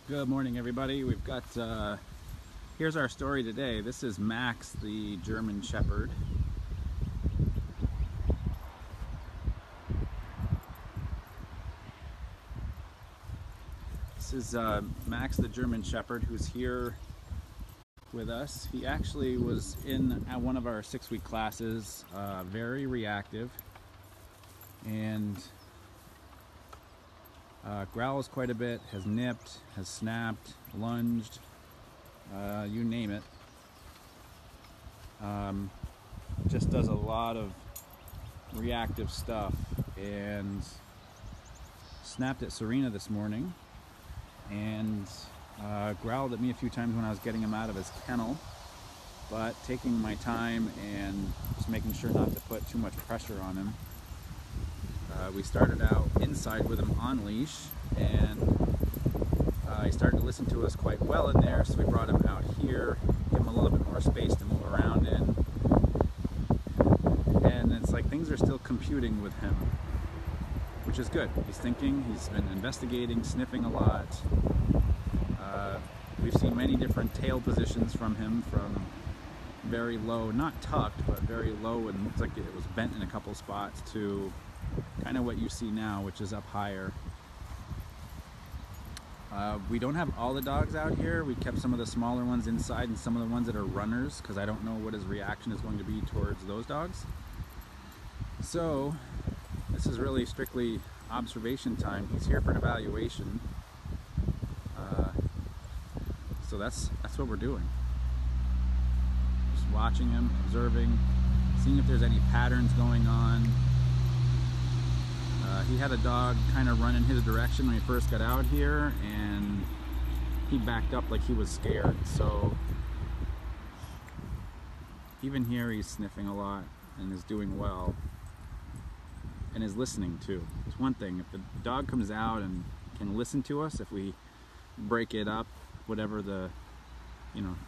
Good morning, everybody. We've got, here's our story today. This is Max, the German Shepherd. This is Max, the German Shepherd, who's here with us. He actually was at one of our 6-week classes, very reactive, and growls quite a bit, has nipped, has snapped, lunged, you name it. Just does a lot of reactive stuff, and snapped at Serena this morning and growled at me a few times when I was getting him out of his kennel, but taking my time and just making sure not to put too much pressure on him. We started out inside with him on leash, and he started to listen to us quite well in there, so we brought him out here, give him a little bit more space to move around in. And it's like things are still computing with him, which is good. He's thinking, he's been investigating, sniffing a lot. We've seen many different tail positions from him, from very low, not tucked, but very low, and looks like it was bent in a couple spots, to kind of what you see now, which is up higher. We don't have all the dogs out here. We kept some of the smaller ones inside and some of the ones that are runners, because I don't know what his reaction is going to be towards those dogs. So this is really strictly observation time. He's here for an evaluation. So that's what we're doing. Just watching him, observing, seeing if there's any patterns going on. He had a dog kind of run in his direction when he first got out here, and he backed up like he was scared. So even here he's sniffing a lot and is doing well, and is listening too. It's one thing if the dog comes out and can listen to us, if we break it up, whatever the,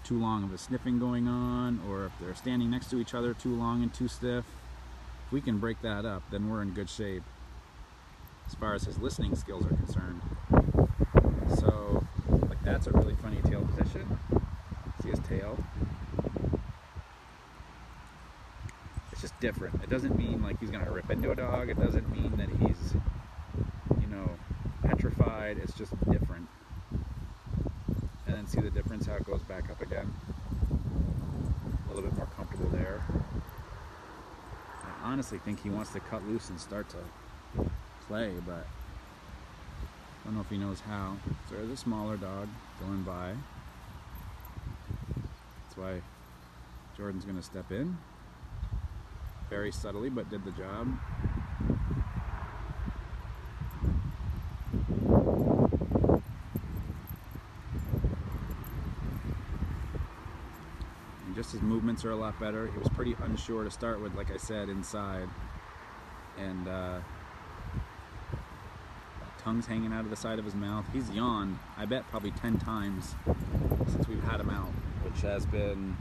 too long of a sniffing going on, or if they're standing next to each other too long and too stiff, if we can break that up, then we're in good shape as far as his listening skills are concerned. So, like, that's a really funny tail position. See his tail? It's just different. It doesn't mean like he's gonna rip into a dog. It doesn't mean that he's, petrified. It's just different. And then see the difference, how it goes back up again. A little bit more comfortable there. I honestly think he wants to cut loose and start to play, but I don't know if he knows how. So there's a smaller dog going by. That's why Jordan's gonna step in. Very subtly, but did the job. And just his movements are a lot better. He was pretty unsure to start with, like I said, inside. And tongue's hanging out of the side of his mouth. He's yawned, I bet, probably 10 times since we've had him out, which has been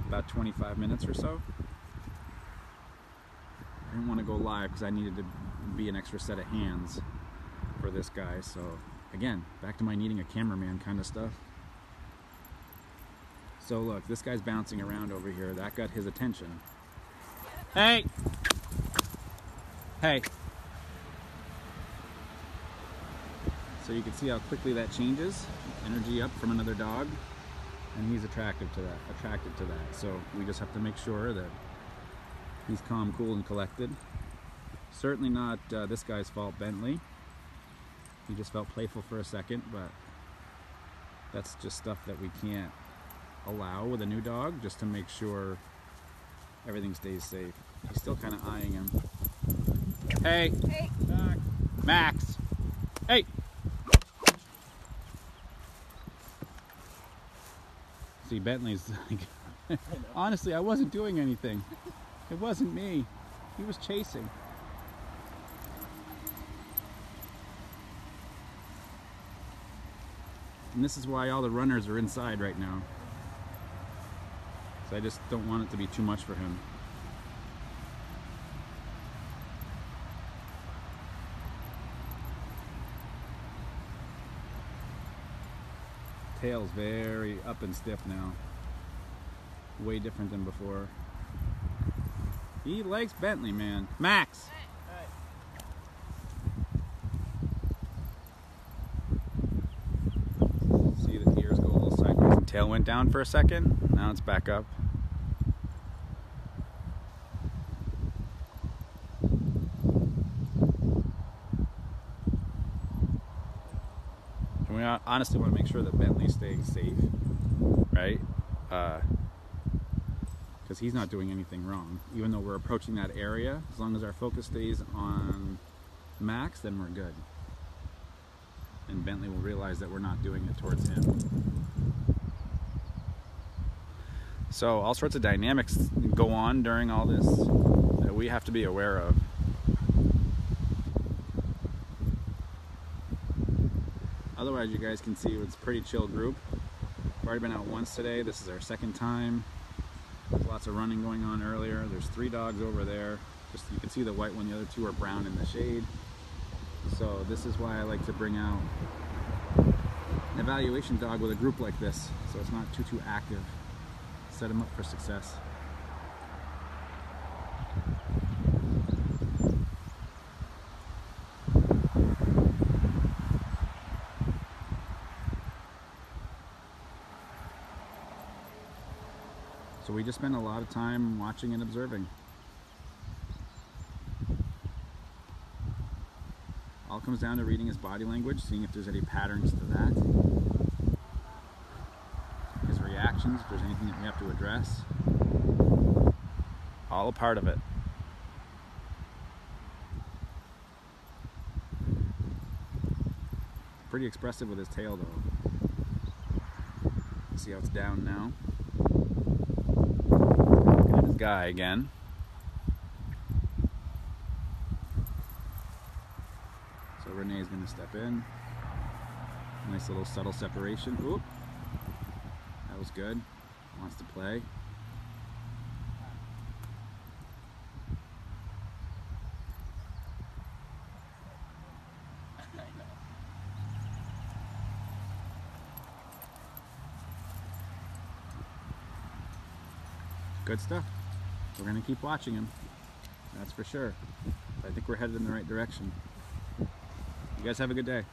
about 25 minutes or so. I didn't want to go live because I needed to be an extra set of hands for this guy. So again, back to my needing a cameraman kind of stuff. So look, this guy's bouncing around over here. That got his attention. Hey! Hey! So you can see how quickly that changes. Energy up from another dog, and he's attracted to that. So we just have to make sure that he's calm, cool, and collected. Certainly not this guy's fault, Bentley. He just felt playful for a second, but that's just stuff that we can't allow with a new dog, just to make sure everything stays safe. He's still kind of eyeing him. Hey! Hey! Max! Hey! See, Bentley's like, honestly, I wasn't doing anything. It wasn't me. He was chasing. And this is why all the runners are inside right now. So I just don't want it to be too much for him. tail's very up and stiff now. Way different than before. He likes Bentley, man. Max! See the ears go a little sideways and tail went down for a second. Now it's back up. And we honestly want to make sure that Bentley stays safe, right? Because he's not doing anything wrong. Even though we're approaching that area, as long as our focus stays on Max, then we're good. And Bentley will realize that we're not doing it towards him. So all sorts of dynamics go on during all this that we have to be aware of. Otherwise, you guys can see it's a pretty chill group. We've already been out once today. This is our second time. There's lots of running going on earlier. There's 3 dogs over there. Just you can see the white one. The other 2 are brown in the shade. So this is why I like to bring out an evaluation dog with a group like this, so it's not too active. Set them up for success. So we just spend a lot of time watching and observing. All comes down to reading his body language, seeing if there's any patterns to that. His reactions, if there's anything that we have to address. All a part of it. Pretty expressive with his tail though. See how it's down now? Look at his guy again. So Renee's going to step in. Nice little subtle separation. Oop. That was good. Wants to play. Good stuff. We're going to keep watching him. That's for sure. I think we're headed in the right direction. You guys have a good day.